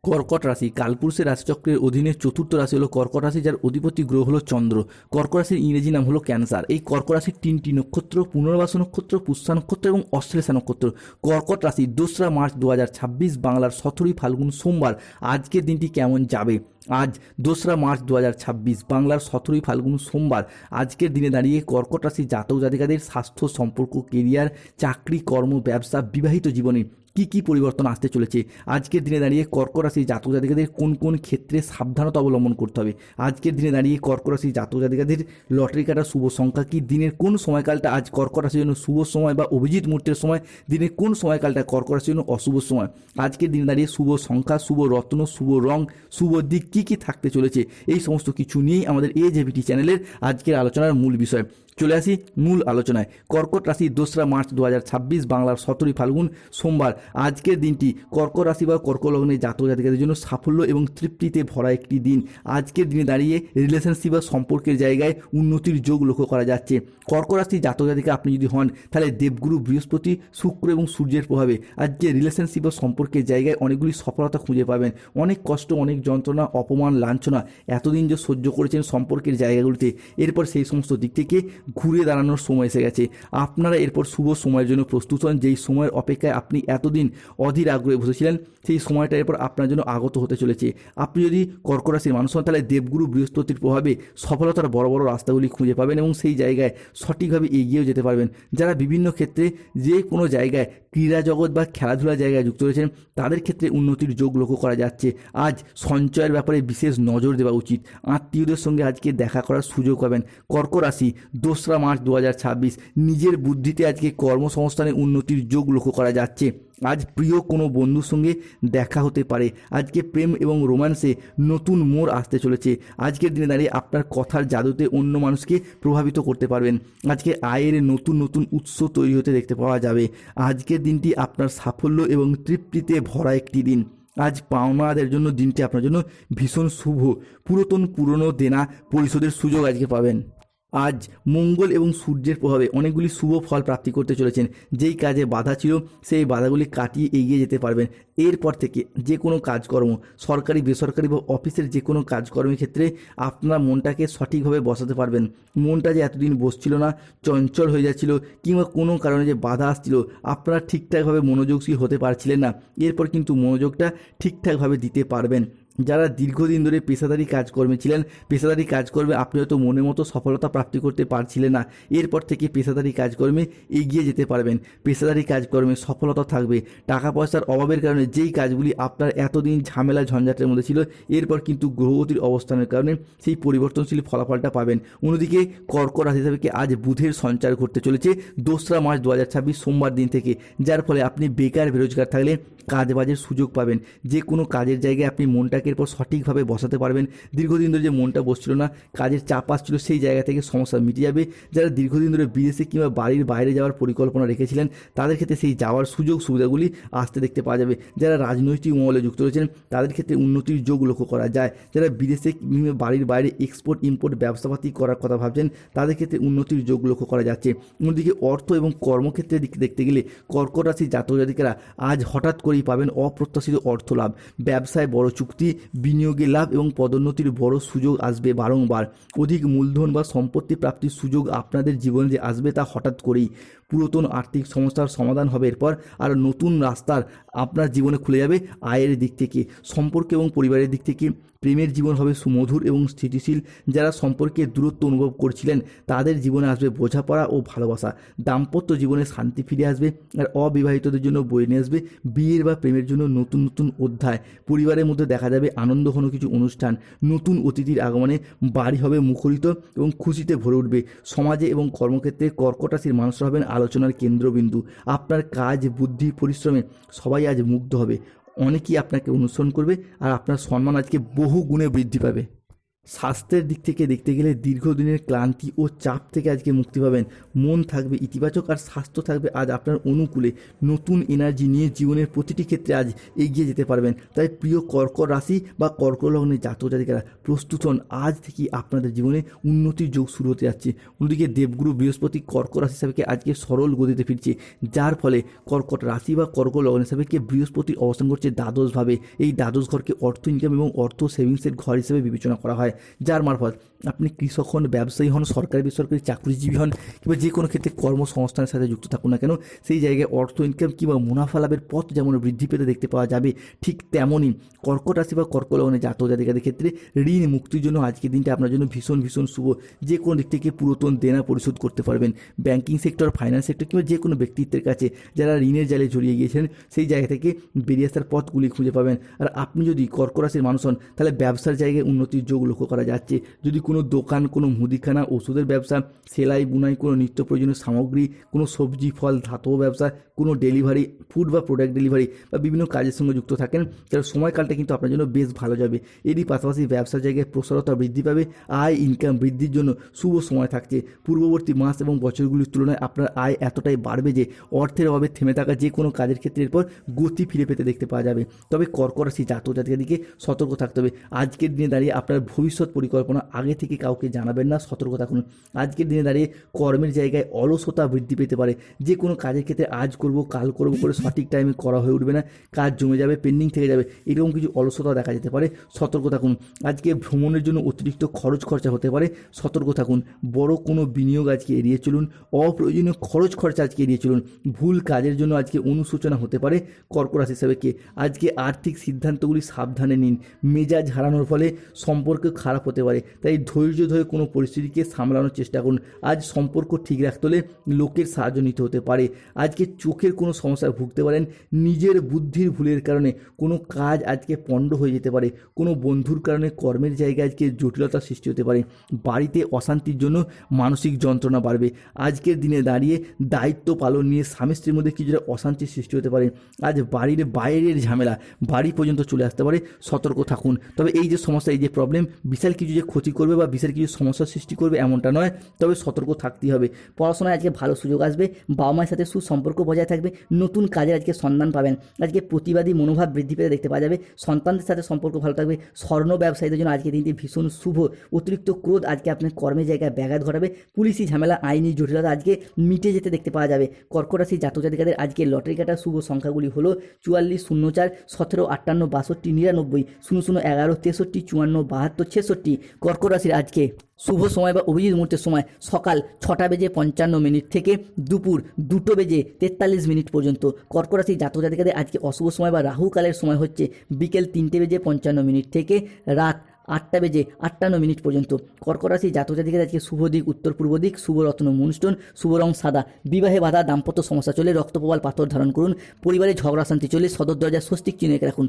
কর্কট রাশি কালপুরুষের রাশিচক্রের অধীনে চতুর্থ রাশি হলো কর্কট রাশি, যার অধিপতি গ্রহ হলো চন্দ্র। কর্কট রাশির ইংরেজি নাম হলো ক্যান্সার। এই কর্কট রাশির তিনটি নক্ষত্র পুনর্বাসু নক্ষত্র, পুষ্যা নক্ষত্র এবং অশ্লেষা নক্ষত্র। কর্কট রাশি 2রা মার্চ 2026 বাংলার 17ই ফাল্গুন সোমবার আজকের দিনটি কেমন যাবে। আজ 2রা মার্চ 2026 বাংলার 17ই ফাল্গুন সোমবার আজকের দিনে দাঁড়িয়ে কর্কট রাশি জাতক জাতিকাদের স্বাস্থ্য, সম্পর্ক, কেরিয়ার, চাকরি, কর্ম, ব্যবসা, বিবাহিত জীবনে কি কি পরিবর্তন আসতে চলেছে। আজকের দিনে দাঁড়িয়ে কর্কট রাশি জাতক জাতিকাদের কোন কোন ক্ষেত্রে সাবধানতা অবলম্বন করতে হবে। আজকের দিনে দাঁড়িয়ে কর্কট রাশি জাতক জাতিকাদের লটারি কাটার শুভ সংখ্যা কি, দিনের কোন সময়কালটা আজ কর্কট রাশির জন্য শুভ সময় বা অভিজিৎ মুহূর্তের সময়, দিনের কোন সময়কালটা কর্কট রাশির জন্য অশুভ সময়। আজকের দিনে দাঁড়িয়ে শুভ সংখ্যা, শুভ রত্ন, শুভ রং, শুভ দিক কি কি থাকতে চলেছে, এই সমস্ত কিছু নিয়েই আমাদের AJVT চ্যানেলের আজকের আলোচনার মূল বিষয়। চলে আসি মূল আলোচনায়। কর্কট রাশি 2রা মার্চ 2026 বাংলার 17ই ফাল্গুন সোমবার আজকের দিনটি কর্কট রাশি বা কর্কট লগ্নে জাতক জাতিকাদের জন্য সাফল্য এবং তৃপ্তিতে ভরা একটি দিন। আজকের দিনে দাঁড়িয়ে রিলেশনশিপ বা সম্পর্কের জায়গায় উন্নতির যোগ লক্ষ্য করা যাচ্ছে। কর্কট রাশি জাতক জাতিকা আপনি যদি হন তাহলে দেবগুরু বৃহস্পতি, শুক্র এবং সূর্যের প্রভাবে আজকে রিলেশনশিপ বা সম্পর্কের জায়গায় অনেকগুলি সফলতা খুঁজে পাবেন। অনেক কষ্ট, অনেক যন্ত্রণা, অপমান, লাঞ্ছনা এতদিন যে সহ্য করেছেন সম্পর্কের জায়গাগুলিতে, এরপর সেই সমস্ত দিক থেকে ঘুরে দাঁড়ানোর সময় এসে গেছে। আপনারা এরপর শুভ সময়ের জন্য প্রস্তুত হন। যেই সময়ের অপেক্ষায় আপনি এতদিন অধীর আগ্রহে বসেছিলেন, সেই সময়টা এরপর আপনার জন্য আগত হতে চলেছে। আপনি যদি কর্কট রাশির মানুষ হন তাহলে দেবগুরু বৃহস্পতির প্রভাবে সফলতার বড় বড় রাস্তাগুলি খুঁজে পাবেন এবং সেই জায়গায় সঠিকভাবে এগিয়েও যেতে পারবেন। যারা বিভিন্ন ক্ষেত্রে যে কোনো জায়গায় ক্রীড়া জগৎ বা খেলাধুলার জায়গায় যুক্ত রয়েছেন তাদের ক্ষেত্রে উন্নতির যোগ লক্ষ্য করা যাচ্ছে। আজ সঞ্চয়ের ব্যাপারে বিশেষ নজর দেওয়া উচিত। আত্মীয়দের সঙ্গে আজকে দেখা করার সুযোগ পাবেন। কর্কট রাশি 2রা মার্চ 2026 নিজের বুদ্ধিতে আজকে কর্মসংস্থানে উন্নতির যোগ লক্ষ্য করা যাচ্ছে। আজ প্রিয় কোনো বন্ধুর সঙ্গে দেখা হতে পারে। আজকে প্রেম এবং রোম্যান্সে নতুন মোড় আসতে চলেছে। আজকের দিনে দাঁড়িয়ে আপনার কথার জাদুতে অন্য মানুষকে প্রভাবিত করতে পারবেন। আজকে আয়ের নতুন নতুন উৎস তৈরি হতে দেখতে পাওয়া যাবে। আজকের দিনটি আপনার সাফল্য এবং তৃপ্তিতে ভরা একটি দিন। আজ পাওনাদের জন্য দিনটি আপনার জন্য ভীষণ শুভ। পুরনো দেনা পরিশোধের সুযোগ আজকে পাবেন। আজ মঙ্গল এবং সূর্যের প্রভাবে অনেকগুলি শুভ ফল প্রাপ্তি করতে চলেছেন। যেই কাজে বাধা ছিল সেই বাধাগুলি কাটিয়ে এগিয়ে যেতে পারবেন। এরপর থেকে যে কোনো কাজকর্ম, সরকারি বেসরকারি বা অফিসের যে কোনো কাজকর্মের ক্ষেত্রে আপনার মনটাকে সঠিকভাবে বসাতে পারবেন। মনটা যে এতদিন বসছিল না, চঞ্চল হয়ে যাচ্ছিল, কিংবা কোনো কারণে যে বাধা আসছিল, আপনারা ঠিকঠাকভাবে মনোযোগশীল হতে পারছিলেন না, এরপর কিন্তু মনোযোগটা ঠিকঠাকভাবে দিতে পারবেন। যারা দীর্ঘদিন ধরে পেশাদারি কাজকর্মে ছিলেন, পেশাদারি কাজকর্মে আপনি হয়তো মনের মতো সফলতা প্রাপ্তি করতে পারছিলেন না, এরপর থেকে পেশাদারি কাজকর্মে এগিয়ে যেতে পারবেন। পেশাদারি কাজকর্মে সফলতা থাকবে। টাকা পয়সার অভাবের কারণে যেই কাজগুলি আপনার এতদিন ঝামেলা ঝঞ্ঝাটের মধ্যে ছিল, এরপর কিন্তু গ্রহগতির অবস্থানের কারণে সেই পরিবর্তনশীল ফলাফলটা পাবেন। অন্যদিকে কর্কট রাশি হিসাবে আজ বুধের সঞ্চার ঘটতে চলেছে 2রা মার্চ 2026 সোমবার দিন থেকে, যার ফলে আপনি বেকার বেরোজগার থাকলে কাজবাজের সুযোগ পাবেন। যে কোনো কাজের জায়গায় আপনি মনটাকে এরপর সঠিকভাবে বসাতে পারবেন। দীর্ঘদিন ধরে যে মনটা বসছিল না, কাজের চাপ আসছিল, সেই জায়গা থেকে সমস্যা মিটে যাবে। যারা দীর্ঘদিন ধরে বিদেশে কিংবা বাড়ির বাইরে যাওয়ার পরিকল্পনা রেখেছিলেন তাদের ক্ষেত্রে সেই যাওয়ার সুযোগ সুবিধাগুলি আসতে দেখতে পাওয়া যাবে। যারা রাজনৈতিক মহলে যুক্ত রয়েছেন তাদের ক্ষেত্রে উন্নতির যোগ লক্ষ্য করা যায়। যারা বিদেশে বাড়ির বাইরে এক্সপোর্ট ইম্পোর্ট ব্যবসাপাতি করার কথা ভাবছেন তাদের ক্ষেত্রে উন্নতির যোগ লক্ষ্য করা যাচ্ছে। অন্যদিকে অর্থ এবং কর্মক্ষেত্রের দিক দেখতে গেলে কর্কট রাশি জাতক জাতিকারা আজ হঠাৎ করেই পাবেন অপ্রত্যাশিত অর্থ লাভ। ব্যবসায় বড় চুক্তি, বিনিয়োগে লাভ এবং পদোন্নতির বড় সুযোগ আসবে বারংবার। অধিক মূলধন বা সম্পত্তি প্রাপ্তির সুযোগ আপনাদের জীবনে যে আসবে তা হঠাৎ করেই। পুরাতন আর্থিক সমস্যার সমাধান হবে এরপর, আর নতুন রাস্তার আপনার জীবনে খুলে যাবে। আয়ের দিক থেকে, সম্পর্ক এবং পরিবারের দিক থেকে প্রেমের জীবন হবে সুমধুর এবং স্থিতিশীল। যারা সম্পর্কে দূরত্ব অনুভব করছিলেন তাদের জীবনে আসবে বোঝাপড়া ও ভালোবাসা। দাম্পত্য জীবনে শান্তি ফিরে আসবে। আর অবিবাহিতদের জন্য বয়ে নিয়ে আসবে বিয়ের বা প্রেমের জন্য নতুন নতুন অধ্যায়। পরিবারের মধ্যে দেখা যাবে আনন্দঘন কিছু অনুষ্ঠান। নতুন অতিথির আগমনে বাড়ি হবে মুখরিত এবং খুশিতে ভরে উঠবে। সমাজে এবং কর্মক্ষেত্রে কর্কট রাশির মানুষরা হবেন আলোচনার কেন্দ্রবিন্দু। আপনার কাজ, বুদ্ধি, পরিশ্রমে সবাই আজ মুগ্ধ হবে। অনেকেই আপনাকে অনুসরণ করবে আর আপনার সম্মান আজকে বহু গুণে বৃদ্ধি পাবে। স্বাস্থ্যের দিক থেকে দেখতে গেলে দীর্ঘদিনের ক্লান্তি ও চাপ থেকে আজকে মুক্তি পাবেন। মন থাকবে ইতিবাচক আর স্বাস্থ্য থাকবে আজ আপনার অনুকূলে। নতুন এনার্জি নিয়ে জীবনের প্রতিটি ক্ষেত্রে আজ এগিয়ে যেতে পারবেন। তাই প্রিয় কর্কট রাশি বা কর্কট লগ্নের জাতক জাতিকারা প্রস্তুত হন, আজ থেকেই আপনাদের জীবনে উন্নতির যোগ শুরু হতে যাচ্ছে। অন্যদিকে দেবগুরু বৃহস্পতি কর্কট রাশি সাপেক্ষে আজকে সরল গতিতে ফিরছে, যার ফলে কর্কট রাশি বা কর্কট লগ্নের সাপেক্ষে বৃহস্পতি অবস্থান করছে দ্বাদশভাবে। এই দ্বাদশ ঘরকে অর্থ ইনকাম এবং অর্থ সেভিংসের ঘর হিসেবে বিবেচনা করা হয়, যার মারফত আপনি কৃষক হন, ব্যবসায়ী হন, সরকারি বেসরকারি চাকরিজীবী হন কিংবা যে কোনো ক্ষেত্রে কর্মসংস্থানের সাথে যুক্ত থাকুন না কেন, সেই জায়গায় অর্থ ইনকাম কিংবা মুনাফা লাভের পথ যেমন বৃদ্ধি পেতে দেখতে পাওয়া যাবে, ঠিক তেমনই কর্কট রাশি বা কর্কট লগ্নের জাতক জাতিকাদের ক্ষেত্রে ঋণ মুক্তির জন্য আজকের দিনটা আপনার জন্য ভীষণ ভীষণ শুভ। যে কোনো দিক থেকে পুরাতন দেনা পরিশোধ করতে পারবেন। ব্যাংকিং সেক্টর, ফাইন্যান্স সেক্টর কিংবা যে কোনো ব্যক্তিত্বের কাছে যারা ঋণের জালে জড়িয়ে গিয়েছেন, সেই জায়গা থেকে বেরিয়ে আসার পথগুলি খুঁজে পাবেন। আর আপনি যদি কর্কট রাশির মানুষ হন, তাহলে ব্যবসার জায়গায় উন্নতির যোগ লক্ষ্য করা যাচ্ছে। যদি কোনো দোকান, কোনো মুদিখানা, ওষুধের ব্যবসা, সেলাই বুনাই, কোনো নিত্য প্রয়োজনীয় সামগ্রী, কোনো সবজি ফল ধাতব ব্যবসা, কোনো ডেলিভারি, ফুড বা প্রোডাক্ট ডেলিভারি বা বিভিন্ন কাজের সঙ্গে যুক্ত থাকেন, তাহলে সময়কালটা কিন্তু আপনার জন্য বেশ ভালো যাবে। এরই পাশাপাশি ব্যবসার জায়গায় প্রসারতা বৃদ্ধি পাবে, আয় ইনকাম বৃদ্ধির জন্য শুভ সময় থাকছে। পূর্ববর্তী মাস এবং বছরগুলির তুলনায় আপনার আয় এতটাই বাড়বে যে অর্থের অভাবে থেমে থাকা যে কোনো কাজের ক্ষেত্রে এরপর গতি ফিরে পেতে দেখতে পাওয়া যাবে। তবে কর্কট রাশি জাতক জাতিকার দিকে সতর্ক থাকতে হবে। আজকের দিনে দাঁড়িয়ে আপনার ভবিষ্যৎ পরিকল্পনা আগে থেকে কাউকে জানাবেন না, সতর্ক থাকুন। আজকের দিনে দাঁড়িয়ে কর্মের জায়গায় অলসতা বৃদ্ধি পেতে পারে। যে কোনো কাজের ক্ষেত্রে আজ করব কাল করব করে সঠিক টাইমে করা হয়ে উঠবে না, কাজ জমে যাবে, পেন্ডিং থেকে যাবে, এরকম কিছু অলসতা দেখা যেতে পারে, সতর্ক থাকুন। আজকে ভ্রমণের জন্য অতিরিক্ত খরচা হতে পারে, সতর্ক থাকুন। বড় কোনো বিনিয়োগ আজকে এড়িয়ে চলুন, অপ্রয়োজনীয় খরচা আজকে এড়িয়ে চলুন। ভুল কাজের জন্য আজকে অনুশোচনা হতে পারে। কর্কট রাশি হিসাবে আজকে আর্থিক সিদ্ধান্তগুলি সাবধানে নিন। মেজাজ হারানোর ফলে সম্পর্ক খারাপ হতে পারে, তাই ধৈর্য ধরে কোনো পরিস্থিতিকে সামলানোর চেষ্টা করুন। আজ সম্পর্ক ঠিক রাখতে হলে লোকের সাহায্য নিতে হতে পারে। আজকে চোখের কোনো সমস্যায় ভুগতে পারেন। নিজের বুদ্ধির ভুলের কারণে কোনো কাজ আজকে পণ্ড হয়ে যেতে পারে। কোনো বন্ধুর কারণে কর্মের জায়গায় আজকে জটিলতার সৃষ্টি হতে পারে। বাড়িতে অশান্তির জন্য মানসিক যন্ত্রণা বাড়বে। আজকের দিনে দাঁড়িয়ে দায়িত্ব পালন নিয়ে স্বামী স্ত্রীর মধ্যে কিছুটা অশান্তির সৃষ্টি হতে পারে। আজ বাড়ির বাইরের ঝামেলা বাড়ি পর্যন্ত চলে আসতে পারে, সতর্ক থাকুন। তবে এই যে সমস্যা, এই যে প্রবলেম বিশাল কিছু যে ক্ষতি করবে বা বিশাল কিছু সমস্যার সৃষ্টি করবে এমনটা নয়, তবে সতর্ক থাকতেই হবে। পড়াশোনায় আজকে ভালো সুযোগ আসবে, বাবা মায়ের সাথে সুসম্পর্ক বজায় থাকবে, নতুন কাজের আজকে সন্ধান পাবেন। আজকে প্রতিবাদী মনোভাব বৃদ্ধি পেতে দেখতে পাওয়া যাবে। সন্তানদের সাথে সম্পর্ক ভালো থাকবে। স্বর্ণ ব্যবসায়ীদের জন্য আজকে দিনটি ভীষণ শুভ। অতিরিক্ত ক্রোধ আজকে আপনার কর্মের জায়গায় ব্যাঘাত ঘটাবে। পুলিশি ঝামেলা, আইনি জটিলতা আজকে মিটে যেতে দেখতে পাওয়া যাবে। কর্কট রাশি জাতক জাতিকাদের আজকে লটারি কাটার শুভ সংখ্যাগুলি হলো 44, 04, 17, 58, 62, 99, 00, 11, 63, 54, 72, 66। কর্কট রাশির আজকে শুভ সময় বা অভিজিৎ মুহূর্তের সময় সকাল 6:55 থেকে দুপুর 2:43 পর্যন্ত। কর্কট রাশি জাতক জাতিকাদের আজকে অশুভ সময় বা রাহুকালের সময় হচ্ছে বিকেল 3:55 থেকে রাত 8:58 পর্যন্ত। কর্কট রাশি জাতক জাতিকাদের আজকে শুভ দিক উত্তর পূর্ব দিক, শুভ রত্ন মুনস্টোন, শুভ রং সাদা। বিবাহে বাধা, দাম্পত্য সমস্যা চলে রক্তপ্রবাল পাথর ধারণ করুন। পরিবারে ঝগড়া শান্তি চলে সদর দরজা স্বস্তিক চিহ্ন এঁকে রাখুন।